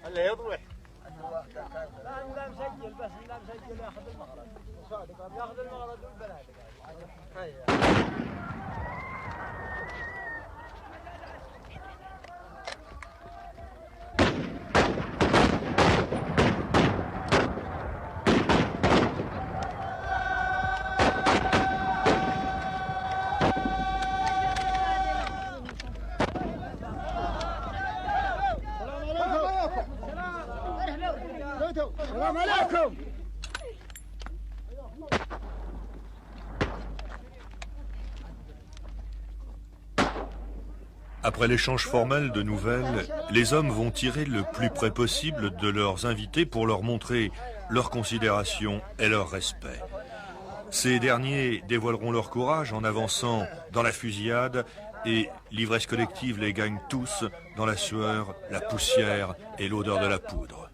خليه يضوح. لا مسجل بس لا مسجل ياخذ المغرب. ياخذ المغرب والبنات. السلام عليكم. Après l'échange formel de nouvelles, les hommes vont tirer le plus près possible de leurs invités pour leur montrer leur considération et leur respect. Ces derniers dévoileront leur courage en avançant dans la fusillade et l'ivresse collective les gagne tous dans la sueur, la poussière et l'odeur de la poudre.